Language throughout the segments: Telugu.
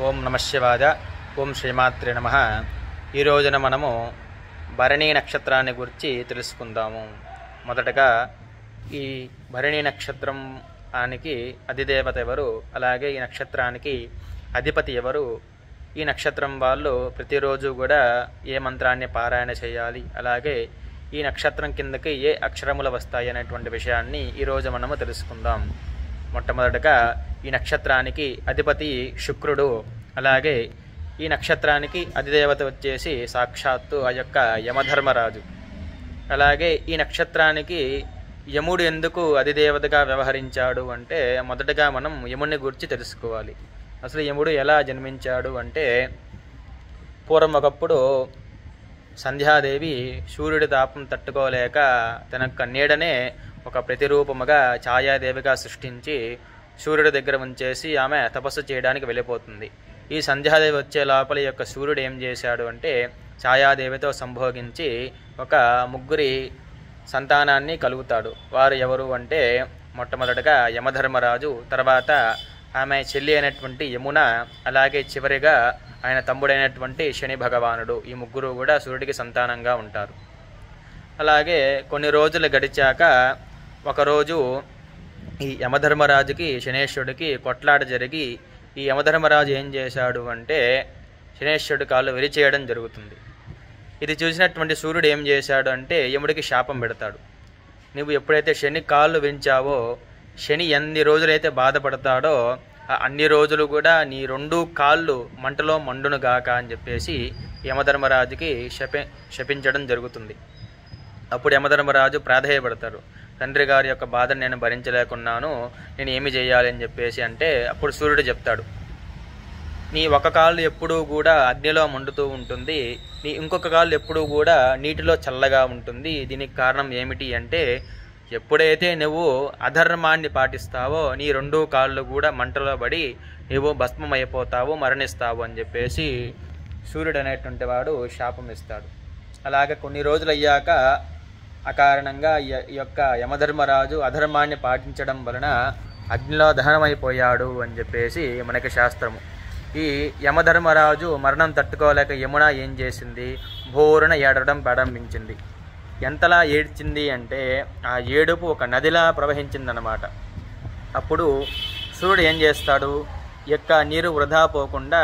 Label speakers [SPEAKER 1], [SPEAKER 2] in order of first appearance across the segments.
[SPEAKER 1] ఓం నమ శివాయ. ఓం శ్రీమాత్రే నమః. ఈ రోజున మనము భరణీ నక్షత్రాన్ని గురించి తెలుసుకుందాము. మొదటగా ఈ భరణీ నక్షత్రానికి అధిదేవత ఎవరు, అలాగే ఈ నక్షత్రానికి అధిపతి ఎవరు, ఈ నక్షత్రం వాళ్ళు ప్రతిరోజు కూడా ఏ మంత్రాన్ని పారాయణ చేయాలి, అలాగే ఈ నక్షత్రం కిందకి ఏ అక్షరములు వస్తాయి అనేటువంటి విషయాన్ని ఈరోజు మనము తెలుసుకుందాం. మొట్టమొదటగా ఈ నక్షత్రానికి అధిపతి శుక్రుడు, అలాగే ఈ నక్షత్రానికి అధిదేవత వచ్చేసి సాక్షాత్తు ఆ యొక్క యమధర్మరాజు. అలాగే ఈ నక్షత్రానికి యముడు ఎందుకు అధిదేవతగా వ్యవహరించాడు అంటే, మొదటగా మనం యముని గురించి తెలుసుకోవాలి. అసలు యముడు ఎలా జన్మించాడు అంటే, పూర్వం ఒకప్పుడు సంధ్యాదేవి సూర్యుడి తాపం తట్టుకోలేక తన యొక్క నీడనే ఒక ప్రతిరూపముగా ఛాయాదేవిగా సృష్టించి సూర్యుడి దగ్గర ఉంచేసి ఆమె తపస్సు చేయడానికి వెళ్ళిపోతుంది. ఈ సంధ్యాదేవి వచ్చే లోపల యొక్క సూర్యుడు ఏం చేశాడు అంటే, ఛాయాదేవితో సంభోగించి ఒక ముగ్గురి సంతానాన్ని కలుగుతాడు. వారు ఎవరు అంటే, మొట్టమొదటగా యమధర్మరాజు, తర్వాత ఆమె చెల్లి అయినటువంటి యమున, అలాగే చివరిగా ఆయన తమ్ముడైనటువంటి శని భగవానుడు. ఈ ముగ్గురు కూడా సూర్యుడికి సంతానంగా ఉంటారు. అలాగే కొన్ని రోజులు గడిచాక ఒకరోజు ఈ యమధర్మరాజుకి శనేశ్వరుడికి కొట్లాట జరిగి, ఈ యమధర్మరాజు ఏం చేశాడు అంటే శనేశ్వరుడి కాళ్ళు విరిచేయడం జరుగుతుంది. ఇది చూసినటువంటి సూర్యుడు ఏం చేశాడు అంటే యముడికి శాపం పెడతాడు. నువ్వు ఎప్పుడైతే శని కాళ్ళు వించావో, శని ఎన్ని రోజులైతే బాధపడతాడో అన్ని రోజులు కూడా నీ 2 కాళ్ళు మంటలో మండును గాక అని చెప్పేసి యమధర్మరాజుకి శపించడం జరుగుతుంది. అప్పుడు యమధర్మరాజు ప్రాధేయపడతారు. తండ్రి గారి యొక్క బాధను నేను భరించలేకున్నాను, నేను ఏమి చేయాలి అని చెప్పేసి అంటే, అప్పుడు సూర్యుడు చెప్తాడు, నీ ఒక కాళ్ళు ఎప్పుడూ కూడా అగ్నిలో మండుతూ ఉంటుంది, నీ ఇంకొక కాళ్ళు ఎప్పుడూ కూడా నీటిలో చల్లగా ఉంటుంది. దీనికి కారణం ఏమిటి అంటే, ఎప్పుడైతే నువ్వు అధర్మాన్ని పాటిస్తావో నీ 2 కాళ్ళు కూడా మంటలో పడి నువ్వు భస్మం అయిపోతావు, మరణిస్తావు అని చెప్పేసి సూర్యుడు అనేటువంటి వాడు శాపం ఇస్తాడు. అలాగే కొన్ని రోజులు అయ్యాక అకారణంగా ఈ యొక్క యమధర్మరాజు అధర్మాన్ని పాటించడం వలన అగ్నిలో దహనమైపోయాడు అని చెప్పేసి మనకి శాస్త్రము. ఈ యమధర్మరాజు మరణం తట్టుకోలేక యమున ఏం చేసింది, భోరున ఏడవడం ప్రారంభించింది. ఎంతలా ఏడ్చింది అంటే ఆ ఏడుపు ఒక నదిలా ప్రవహించిందనమాట. అప్పుడు సూర్యుడు ఏం చేస్తాడు, యొక్క నీరు వృధా పోకుండా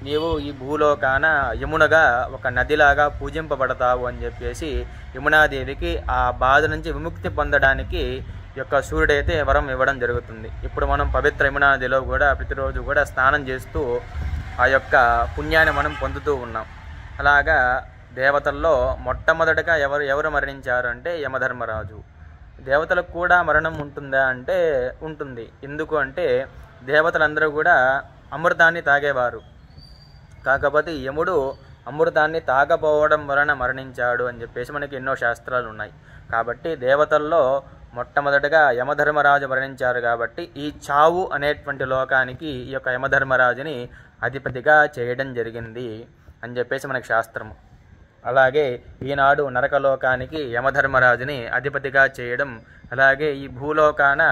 [SPEAKER 1] నీవు ఈ భూలోకాన యమునగా ఒక నదిలాగా పూజింపబడతావు అని చెప్పేసి యమునాదేవికి ఆ బాధ నుంచి విముక్తి పొందడానికి యొక్క సూర్యుడైతే వరం ఇవ్వడం జరుగుతుంది. ఇప్పుడు మనం పవిత్ర యమునా నదిలో కూడా ప్రతిరోజు కూడా స్నానం చేస్తూ ఆ యొక్క పుణ్యాన్ని మనం పొందుతూ ఉన్నాం. అలాగా దేవతల్లో మొట్టమొదటగా ఎవరు మరణించారు అంటే యమధర్మరాజు. దేవతలకు కూడా మరణం ఉంటుందా అంటే ఉంటుంది. ఎందుకు అంటే దేవతలందరూ కూడా అమృతాన్ని తాగేవారు. కాకపోతే యముడు అమృతాన్ని తాగపోవడం వలన మరణించాడు అని చెప్పేసి మనకి ఎన్నో శాస్త్రాలు ఉన్నాయి. కాబట్టి దేవతల్లో మొట్టమొదటగా యమధర్మరాజు మరణించారు. కాబట్టి ఈ చావు అనేటువంటి లోకానికి ఈ యొక్క యమధర్మరాజుని అధిపతిగా చేయడం జరిగింది అని చెప్పేసి మనకి శాస్త్రము. అలాగే ఈనాడు నరకలోకానికి యమధర్మరాజుని అధిపతిగా చేయడం, అలాగే ఈ భూలోకాన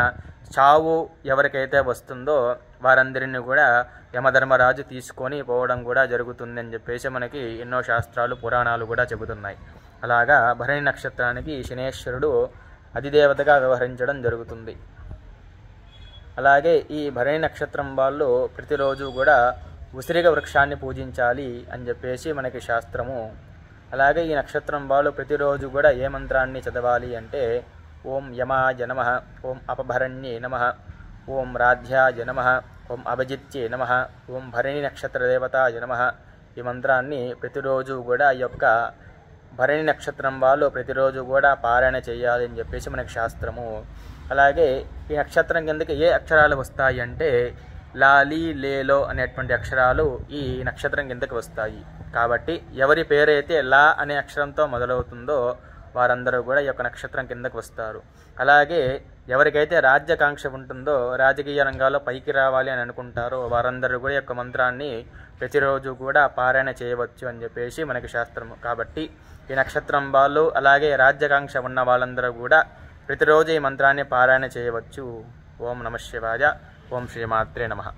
[SPEAKER 1] చావు ఎవరికైతే వస్తుందో వారందరినీ కూడా యమధర్మరాజు తీసుకొని పోవడం కూడా జరుగుతుంది అని చెప్పేసి మనకి ఎన్నో శాస్త్రాలు పురాణాలు కూడా చెబుతున్నాయి. అలాగా భరణి నక్షత్రానికి శనేశ్వరుడు అధిదేవతగా వ్యవహరించడం జరుగుతుంది. అలాగే ఈ భరణి నక్షత్రం వాళ్ళు ప్రతిరోజు కూడా ఉసిరిక వృక్షాన్ని పూజించాలి అని చెప్పేసి మనకి శాస్త్రము. అలాగే ఈ నక్షత్రం వాళ్ళు ప్రతిరోజు కూడా ఏ మంత్రాన్ని చదవాలి అంటే, ఓం యమాయ నమః, ఓం అపభరణ్యే నమః, ఓం రాధ్యాయ నమః, ఓం అభిజిత్యే నమః, ఓం భరణి నక్షత్ర దేవతాయ నమః. ఈ మంత్రాన్ని ప్రతిరోజు కూడా ఈ యొక్క భరణి నక్షత్రం వాళ్ళు ప్రతిరోజు కూడా పారాయణ చేయాలి అని చెప్పేసి మనకి శాస్త్రము. అలాగే ఈ నక్షత్రం కిందకి ఏ అక్షరాలు వస్తాయి అంటే, లాలి లేలో అనేటువంటి అక్షరాలు ఈ నక్షత్రం కిందకి వస్తాయి. కాబట్టి ఎవరి పేరైతే లా అనే అక్షరంతో మొదలవుతుందో వారందరూ కూడా ఈ యొక్క నక్షత్రం కిందకు వస్తారు. అలాగే ఎవరికైతే రాజ్యాకాంక్ష ఉంటుందో, రాజకీయ రంగాల్లో పైకి రావాలి అని అనుకుంటారో వారందరూ కూడా ఈ యొక్క మంత్రాన్ని ప్రతిరోజు కూడా పారాయణ చేయవచ్చు అని చెప్పేసి మనకి శాస్త్రము. కాబట్టి ఈ నక్షత్రం వాళ్ళు అలాగే రాజ్యాకాంక్ష ఉన్న వాళ్ళందరూ కూడా ప్రతిరోజు ఈ మంత్రాన్ని పారాయణ చేయవచ్చు. ఓం నమ శివాయ. ఓం శ్రీమాత్రే నమః.